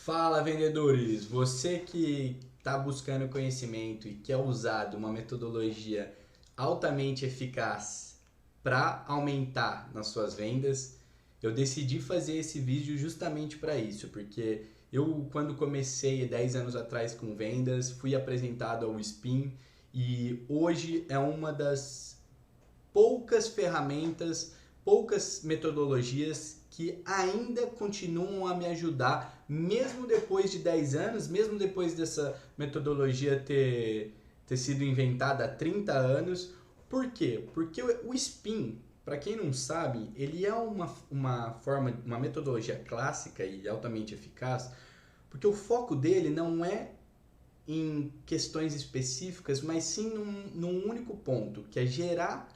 Fala, vendedores! Você que está buscando conhecimento e quer usar de uma metodologia altamente eficaz para aumentar nas suas vendas, eu decidi fazer esse vídeo justamente para isso, porque eu, quando comecei 10 anos atrás com vendas, fui apresentado ao Spin e hoje é uma das poucas ferramentas, poucas metodologias que ainda continuam a me ajudar, mesmo depois de 10 anos, mesmo depois dessa metodologia ter sido inventada há 30 anos. Por quê? Porque o Spin, para quem não sabe, ele é uma metodologia clássica e altamente eficaz, porque o foco dele não é em questões específicas, mas sim num único ponto, que é gerar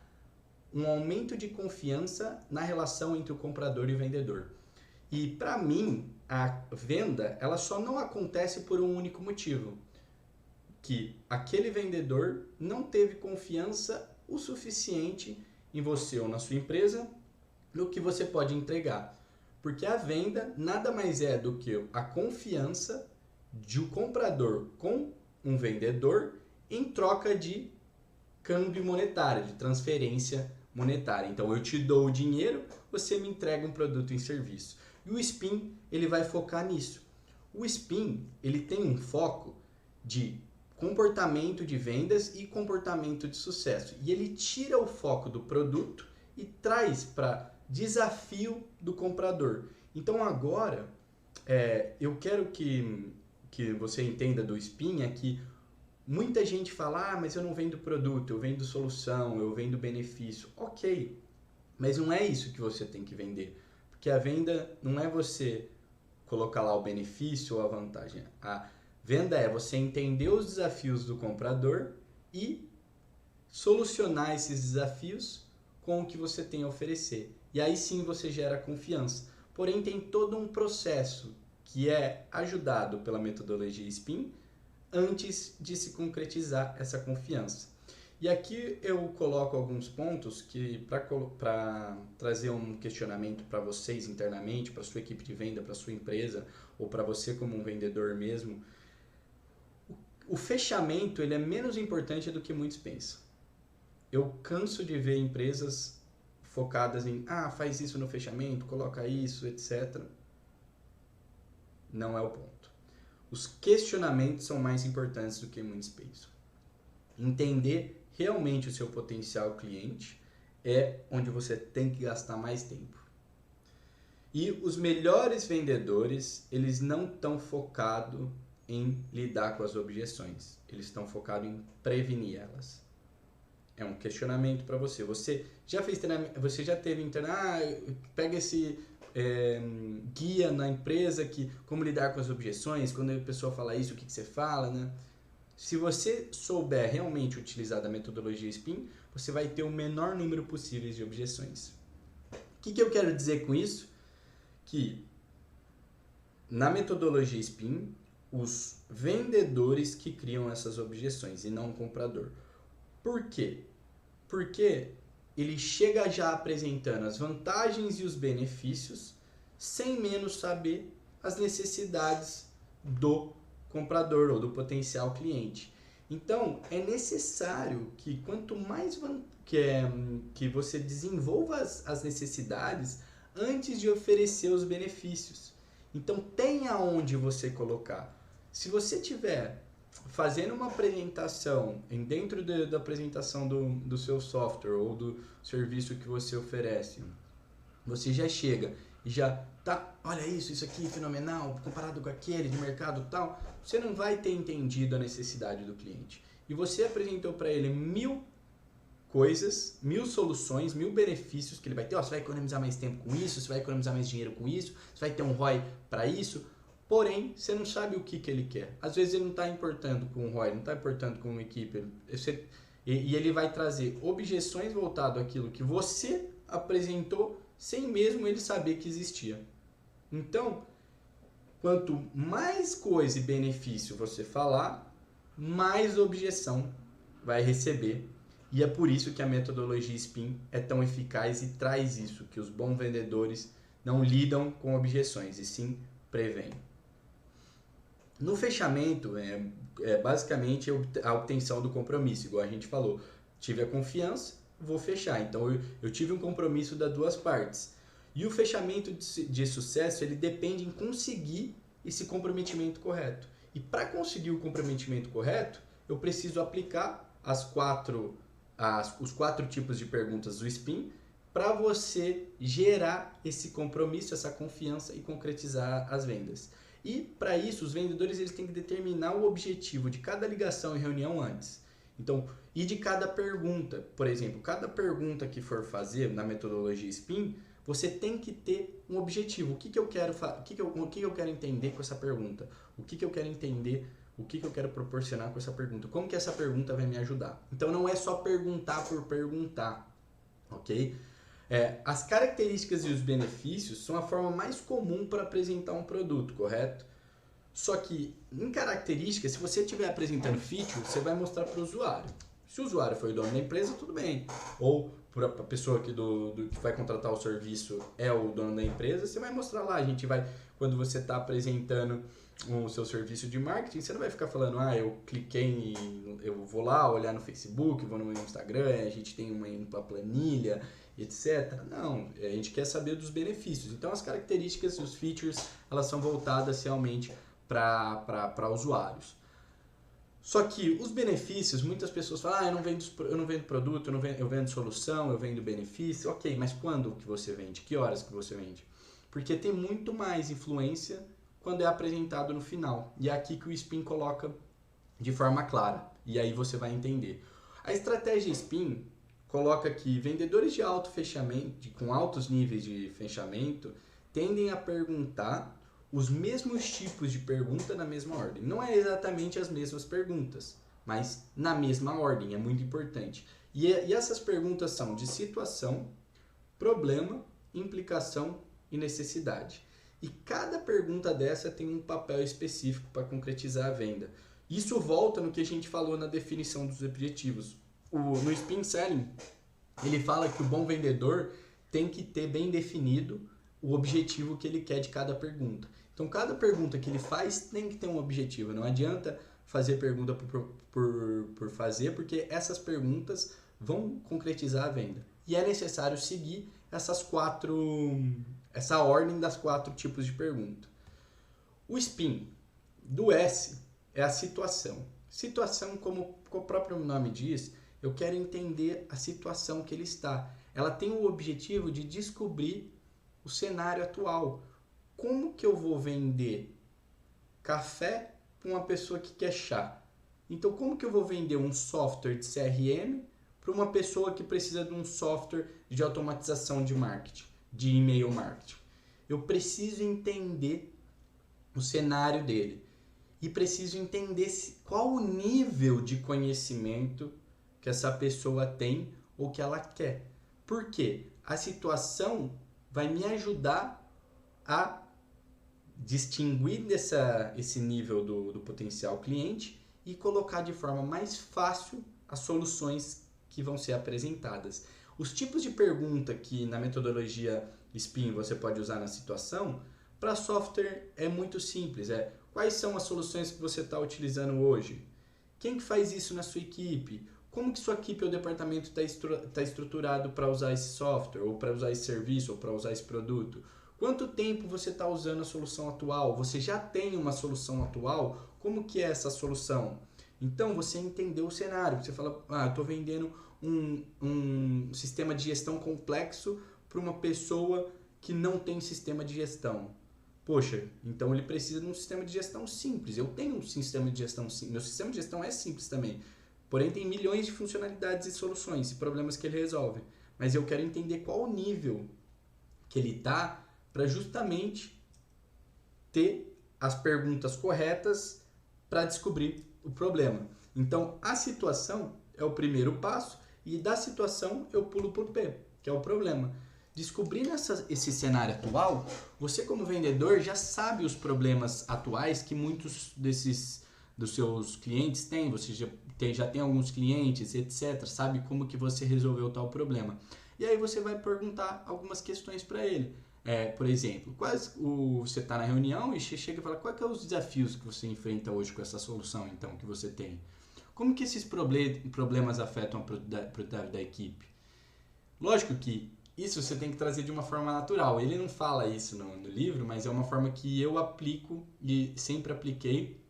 um aumento de confiança na relação entre o comprador e o vendedor. E para mim, a venda ela só não acontece por um único motivo, que aquele vendedor não teve confiança o suficiente em você ou na sua empresa no que você pode entregar. Porque a venda nada mais é do que a confiança de um comprador com um vendedor em troca de câmbio monetário, de transferência monetária. Então eu te dou o dinheiro, você me entrega um produto em serviço. E o Spin, ele vai focar nisso. O Spin, ele tem um foco de comportamento de vendas e comportamento de sucesso. E ele tira o foco do produto e traz para desafio do comprador. Então agora, eu quero que você entenda do Spin é que muita gente fala, mas eu não vendo produto, eu vendo solução, eu vendo benefício. Ok, mas não é isso que você tem que vender. Porque a venda não é você colocar lá o benefício ou a vantagem. A venda é você entender os desafios do comprador e solucionar esses desafios com o que você tem a oferecer. E aí sim você gera confiança. Porém, tem todo um processo que é ajudado pela metodologia Spin antes de se concretizar essa confiança. E aqui eu coloco alguns pontos que para trazer um questionamento para vocês internamente, para sua equipe de venda, para sua empresa ou para você como um vendedor mesmo. O fechamento ele é menos importante do que muitos pensam. Eu canso de ver empresas focadas em faz isso no fechamento, coloca isso, etc. Não é o ponto. Os questionamentos são mais importantes do que muitos pensam. Entender realmente o seu potencial cliente é onde você tem que gastar mais tempo. E os melhores vendedores, eles não estão focados em lidar com as objeções. Eles estão focados em prevenir elas. É um questionamento para você. Você já fez treinamento, você já teve pega esse guia na empresa que como lidar com as objeções, quando a pessoa fala isso, o que você fala, né? Se você souber realmente utilizar da metodologia Spin, você vai ter o menor número possível de objeções. O que eu quero dizer com isso? Que na metodologia Spin, os vendedores que criam essas objeções e não o comprador. Por quê? Porque ele chega já apresentando as vantagens e os benefícios, sem menos saber as necessidades do comprador ou do potencial cliente. Então, é necessário que quanto mais que você desenvolva as necessidades antes de oferecer os benefícios. Então, tenha onde você colocar. Se você tiver fazendo uma apresentação, dentro da apresentação do seu software ou do serviço que você oferece, você já chega e já tá, olha isso aqui, fenomenal, comparado com aquele de mercado tal, você não vai ter entendido a necessidade do cliente. E você apresentou para ele 1000 coisas, 1000 soluções, 1000 benefícios que ele vai ter. Você vai economizar mais tempo com isso, você vai economizar mais dinheiro com isso, você vai ter um ROI para isso. Porém, você não sabe o que ele quer. Às vezes ele não está importando com o ROI, não está importando com uma equipe. E ele vai trazer objeções voltadas àquilo que você apresentou sem mesmo ele saber que existia. Então, quanto mais coisa e benefício você falar, mais objeção vai receber. E é por isso que a metodologia Spin é tão eficaz e traz isso, que os bons vendedores não lidam com objeções, e sim prevêm. No fechamento, basicamente a obtenção do compromisso, igual a gente falou. Tive a confiança, vou fechar. Então eu tive um compromisso das duas partes. E o fechamento de sucesso, ele depende em conseguir esse comprometimento correto. E para conseguir o comprometimento correto, eu preciso aplicar os quatro tipos de perguntas do SPIN para você gerar esse compromisso, essa confiança e concretizar as vendas. E para isso, os vendedores eles têm que determinar o objetivo de cada ligação e reunião antes. Então, e de cada pergunta. Por exemplo, cada pergunta que for fazer na metodologia SPIN, você tem que ter um objetivo. O que eu quero entender com essa pergunta? O que eu quero entender? O que eu quero proporcionar com essa pergunta? Como que essa pergunta vai me ajudar? Então, não é só perguntar por perguntar, ok? As características e os benefícios são a forma mais comum para apresentar um produto, correto? Só que, em características, se você estiver apresentando feature, você vai mostrar para o usuário. Se o usuário for o dono da empresa, tudo bem. Ou para a pessoa que vai contratar o serviço é o dono da empresa, você vai mostrar lá. Quando você está apresentando o seu serviço de marketing, você não vai ficar falando, eu cliquei eu vou lá olhar no Facebook, vou no Instagram, a gente tem uma planilha, etc. Não, a gente quer saber dos benefícios. Então as características e os features, elas são voltadas realmente para usuários. Só que os benefícios, muitas pessoas falam, eu não vendo produto, eu vendo solução, eu vendo benefício. Ok, mas quando que você vende? Que horas que você vende? Porque tem muito mais influência quando é apresentado no final. E é aqui que o SPIN coloca de forma clara. E aí você vai entender. A estratégia SPIN coloca que vendedores de alto fechamento, com altos níveis de fechamento, tendem a perguntar os mesmos tipos de pergunta na mesma ordem. Não é exatamente as mesmas perguntas, mas na mesma ordem, é muito importante. E essas perguntas são de situação, problema, implicação e necessidade. E cada pergunta dessa tem um papel específico para concretizar a venda. Isso volta no que a gente falou na definição dos objetivos. No SPIN Selling, ele fala que o bom vendedor tem que ter bem definido o objetivo que ele quer de cada pergunta. Então, cada pergunta que ele faz tem que ter um objetivo. Não adianta fazer pergunta por fazer, porque essas perguntas vão concretizar a venda. E é necessário seguir essa ordem das 4 tipos de pergunta. O SPIN do S é a situação. Situação, como o próprio nome diz, eu quero entender a situação que ele está. Ela tem o objetivo de descobrir o cenário atual. Como que eu vou vender café para uma pessoa que quer chá? Então, como que eu vou vender um software de CRM para uma pessoa que precisa de um software de automatização de marketing, de e-mail marketing? Eu preciso entender o cenário dele e preciso entender qual o nível de conhecimento que essa pessoa tem ou que ela quer. Por quê? A situação vai me ajudar a distinguir esse nível do potencial cliente e colocar de forma mais fácil as soluções que vão ser apresentadas. Os tipos de pergunta que na metodologia SPIN você pode usar na situação, para software é muito simples. Quais são as soluções que você está utilizando hoje? Quem que faz isso na sua equipe? Como que sua equipe ou departamento está estruturado para usar esse software, ou para usar esse serviço, ou para usar esse produto? Quanto tempo você está usando a solução atual? Você já tem uma solução atual? Como que é essa solução? Então, você entendeu o cenário. Você fala, eu estou vendendo um sistema de gestão complexo para uma pessoa que não tem sistema de gestão. Poxa, então ele precisa de um sistema de gestão simples. Eu tenho um sistema de gestão simples. Meu sistema de gestão é simples também. Porém, tem milhões de funcionalidades e soluções e problemas que ele resolve. Mas eu quero entender qual o nível que ele está para justamente ter as perguntas corretas para descobrir o problema. Então, a situação é o primeiro passo e da situação eu pulo para o P, que é o problema. Descobrindo esse cenário atual, você como vendedor já sabe os problemas atuais que muitos dos seus clientes têm. Você já tem alguns clientes, etc. Sabe como que você resolveu tal problema. E aí você vai perguntar algumas questões para ele. Por exemplo, você está na reunião e você chega e fala, quais que são os desafios que você enfrenta hoje com essa solução, então, que você tem? Como que esses problemas afetam a produtividade da equipe? Lógico que isso você tem que trazer de uma forma natural. Ele não fala isso no livro, mas é uma forma que eu aplico e sempre apliquei,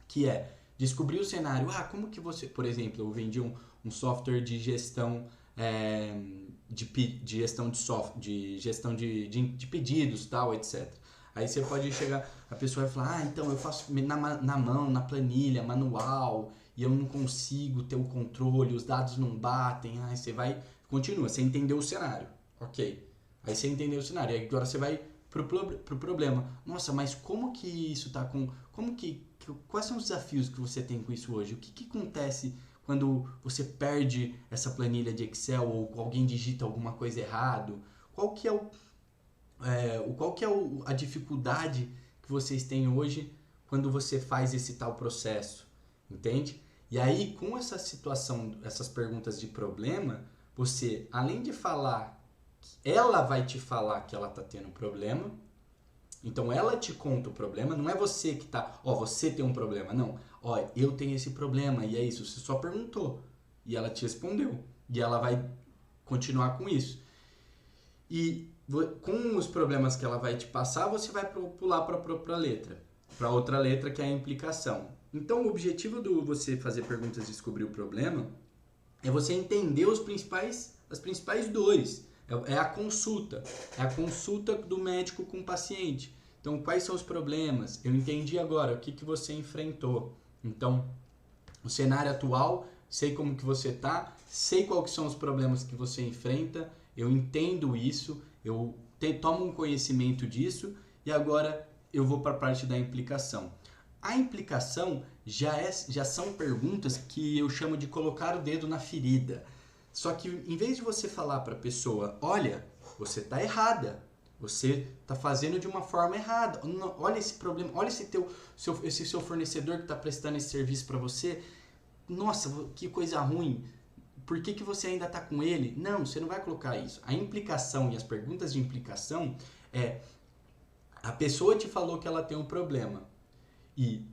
que é descobrir o cenário. Como que você... Por exemplo, eu vendi um software de gestão de gestão de pedidos, tal, etc. Aí você pode chegar, a pessoa vai falar, então eu faço na mão, na planilha, manual, e eu não consigo ter o controle, os dados não batem. Aí você continua, você entendeu o cenário, ok. Aí você entendeu o cenário, aí agora você vai pro problema. Nossa, mas como que isso tá com... Quais são os desafios que você tem com isso hoje? O que acontece quando você perde essa planilha de Excel ou alguém digita alguma coisa errado? Qual que é a dificuldade que vocês têm hoje quando você faz esse tal processo? Entende? E aí, com essa situação, essas perguntas de problema, você, além de falar, ela vai te falar que ela está tendo problema. Então ela te conta o problema, não é você que tá, você tem um problema, não. Eu tenho esse problema e é isso, você só perguntou e ela te respondeu e ela vai continuar com isso. E com os problemas que ela vai te passar, você vai pular para outra letra que é a implicação. Então o objetivo do você fazer perguntas e descobrir o problema é você entender as principais dores. É a consulta do médico com o paciente. Então, quais são os problemas? Eu entendi agora o que você enfrentou. Então, o cenário atual, sei como que você está, sei quais são os problemas que você enfrenta, eu entendo isso, eu tomo um conhecimento disso e agora eu vou para a parte da implicação. A implicação já são perguntas que eu chamo de colocar o dedo na ferida. Só que em vez de você falar para a pessoa, olha, você está errada, você está fazendo de uma forma errada, olha esse problema, olha esse seu fornecedor que está prestando esse serviço para você, nossa, que coisa ruim, por que você ainda está com ele? Não, você não vai colocar isso. A implicação e as perguntas de implicação a pessoa te falou que ela tem um problema e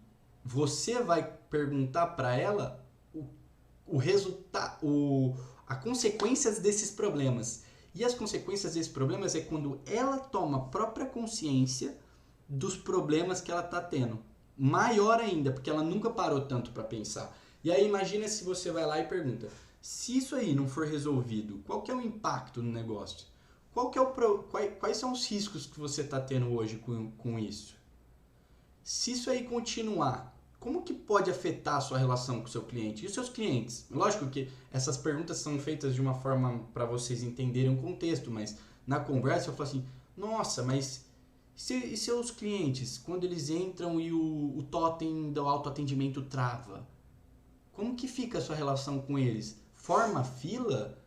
você vai perguntar para ela o resultado, as consequências desses problemas. E as consequências desses problemas é quando ela toma a própria consciência dos problemas que ela está tendo. Maior ainda, porque ela nunca parou tanto para pensar. E aí imagina se você vai lá e pergunta, se isso aí não for resolvido, qual que é o impacto no negócio? Quais são os riscos que você está tendo hoje com isso? Se isso aí continuar, como que pode afetar a sua relação com o seu cliente e os seus clientes? Lógico que essas perguntas são feitas de uma forma para vocês entenderem o contexto, mas na conversa eu falo assim, nossa, mas e seus clientes, quando eles entram e o totem do autoatendimento trava? Como que fica a sua relação com eles? Forma fila?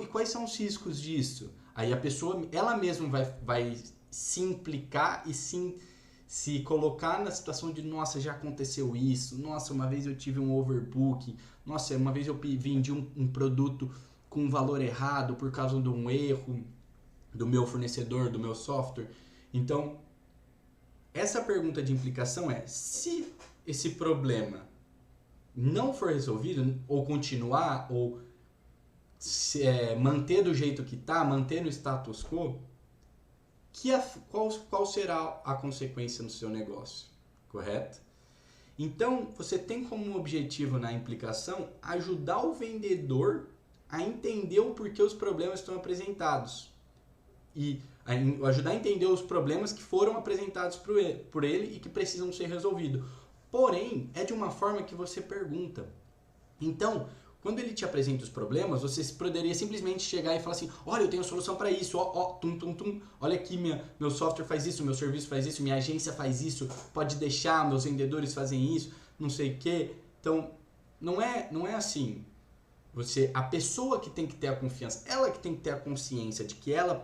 E quais são os riscos disso? Aí a pessoa, ela mesma vai se implicar e se colocar na situação de, nossa, já aconteceu isso, nossa, uma vez eu tive um overbooking, nossa, uma vez eu vendi um produto com um valor errado por causa de um erro do meu fornecedor, do meu software. Então, essa pergunta de implicação é, se esse problema não for resolvido, ou continuar, ou manter do jeito que está, manter no status quo, qual será a consequência no seu negócio, correto? Então, você tem como objetivo na implicação ajudar o vendedor a entender o porquê os problemas estão apresentados e ajudar a entender os problemas que foram apresentados por ele e que precisam ser resolvidos. Porém, é de uma forma que você pergunta. Então, quando ele te apresenta os problemas, você poderia simplesmente chegar e falar assim, olha, eu tenho a solução para isso, olha aqui, meu software faz isso, meu serviço faz isso, minha agência faz isso, pode deixar, meus vendedores fazem isso, não sei o quê. Então, não é assim. A pessoa que tem que ter a confiança, ela que tem que ter a consciência de que ela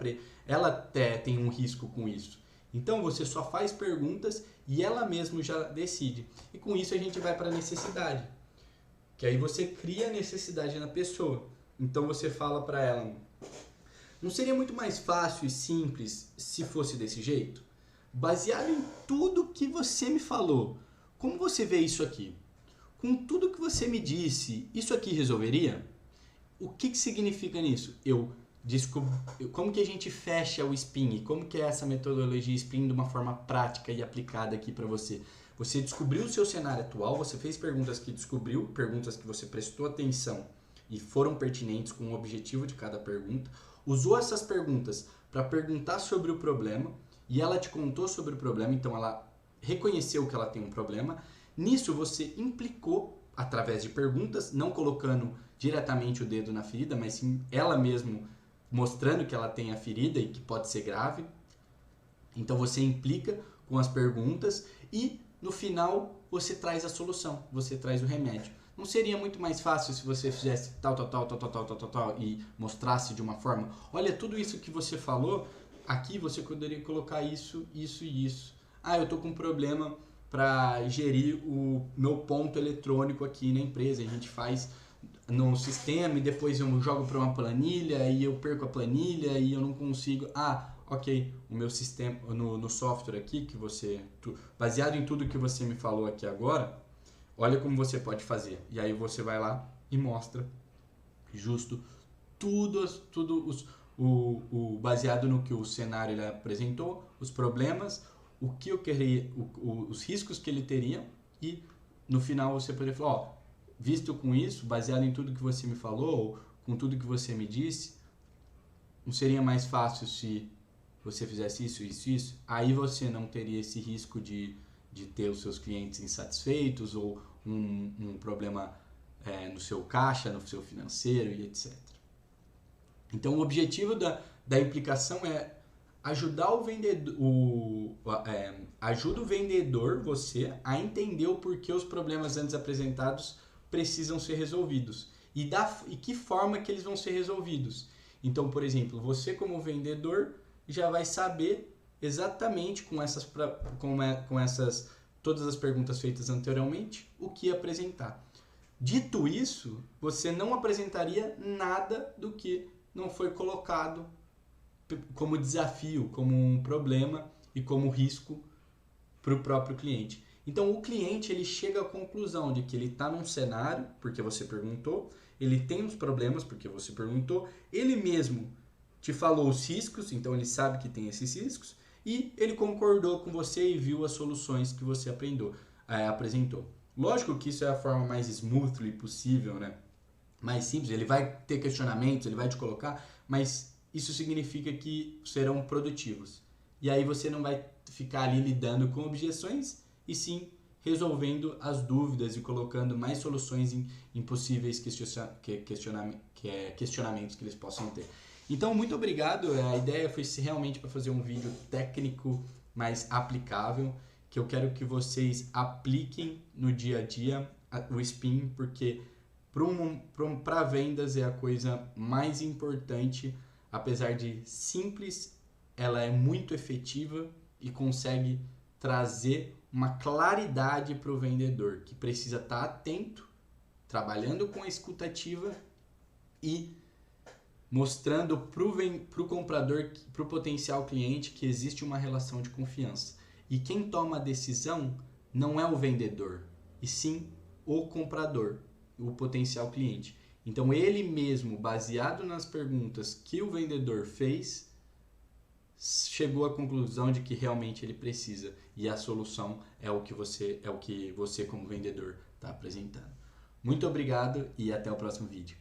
tem um risco com isso. Então, você só faz perguntas e ela mesma já decide. E com isso a gente vai para a necessidade. Que aí você cria a necessidade na pessoa. Então você fala para ela, Não seria muito mais fácil e simples se fosse desse jeito? Baseado em tudo que você me falou, como você vê isso aqui? Com tudo que você me disse, isso aqui resolveria? O que significa nisso? Como que a gente fecha o SPIN? Como que é essa metodologia SPIN de uma forma prática e aplicada aqui para você? Você descobriu o seu cenário atual, você fez perguntas que descobriu, perguntas que você prestou atenção e foram pertinentes com o objetivo de cada pergunta, usou essas perguntas para perguntar sobre o problema e ela te contou sobre o problema, então ela reconheceu que ela tem um problema. Nisso você implicou através de perguntas, não colocando diretamente o dedo na ferida, mas sim ela mesmo mostrando que ela tem a ferida e que pode ser grave. Então você implica com as perguntas e no final você traz a solução, você traz o remédio. Não seria muito mais fácil se você fizesse tal e mostrasse de uma forma, olha, tudo isso que você falou, aqui você poderia colocar isso, isso e isso. Ah, eu tô com um problema para gerir o meu ponto eletrônico aqui na empresa. A gente faz no sistema e depois eu jogo para uma planilha e eu perco a planilha e eu não consigo. Ah, ok, o meu sistema no software aqui que baseado em tudo que você me falou aqui agora, olha como você pode fazer. E aí você vai lá e mostra justo baseado no que o cenário ele apresentou, os problemas, o que eu queria, os riscos que ele teria e no final você poderia falar, ó, visto com isso, baseado em tudo que você me falou, com tudo que você me disse, não seria mais fácil se você fizesse isso, isso, isso? Aí você não teria esse risco de ter os seus clientes insatisfeitos ou um problema no seu caixa, no seu financeiro e etc. Então o objetivo da implicação é ajudar o vendedor, ajuda o vendedor, você, a entender o porquê os problemas antes apresentados precisam ser resolvidos e que forma que eles vão ser resolvidos. Então, por exemplo, você como vendedor já vai saber exatamente com todas as perguntas feitas anteriormente o que apresentar. Dito isso, você não apresentaria nada do que não foi colocado como desafio, como um problema e como risco para o próprio cliente. Então o cliente ele chega à conclusão de que ele está num cenário, porque você perguntou, ele tem uns problemas, porque você perguntou, ele mesmo te falou os riscos, então ele sabe que tem esses riscos, e ele concordou com você e viu as soluções que você apresentou. Lógico que isso é a forma mais smoothly possível, né? Mais simples, ele vai ter questionamentos, ele vai te colocar, mas isso significa que serão produtivos. E aí você não vai ficar ali lidando com objeções, e sim resolvendo as dúvidas e colocando mais soluções em possíveis questionamentos que eles possam ter. Então, muito obrigado. A ideia foi realmente para fazer um vídeo técnico mais aplicável, que eu quero que vocês apliquem no dia a dia o SPIN, porque para vendas é a coisa mais importante. Apesar de simples, ela é muito efetiva e consegue trazer uma claridade para o vendedor, que precisa estar atento, trabalhando com a escutativa e mostrando para o comprador, para o potencial cliente, que existe uma relação de confiança. E quem toma a decisão não é o vendedor, e sim o comprador, o potencial cliente. Então ele mesmo, baseado nas perguntas que o vendedor fez, chegou à conclusão de que realmente ele precisa, e a solução é o que você como vendedor está apresentando. Muito obrigado e até o próximo vídeo.